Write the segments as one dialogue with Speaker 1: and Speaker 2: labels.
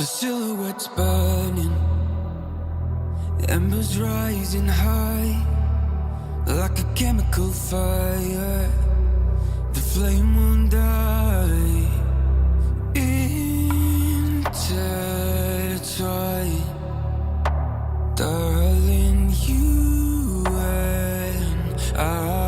Speaker 1: The silhouettes burning, embers rising high, like a chemical fire. The flame won't die. Intertwine, darling, you and I.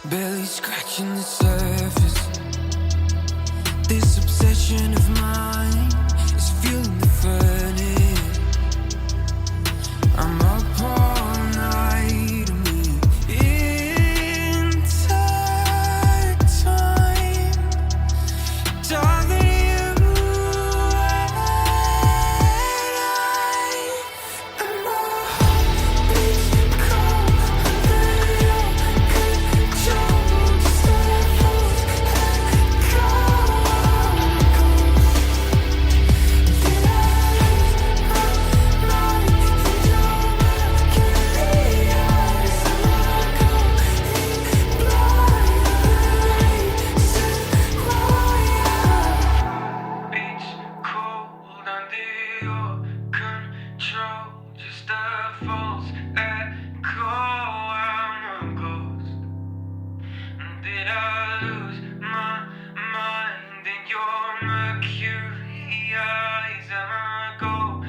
Speaker 1: Barely scratching the surface. This obsession of mine is fueling the furnace. I'm up all night and we're intertwined. Darling, you and I. And my heart beats cold under your control. Just let falls and go. Did I lose my mind in your mercury eyes? Am I going blind? Beach cold under your control. Just a false echo. I'm a ghost. Did I lose my mind in your mercury eyes? Am I going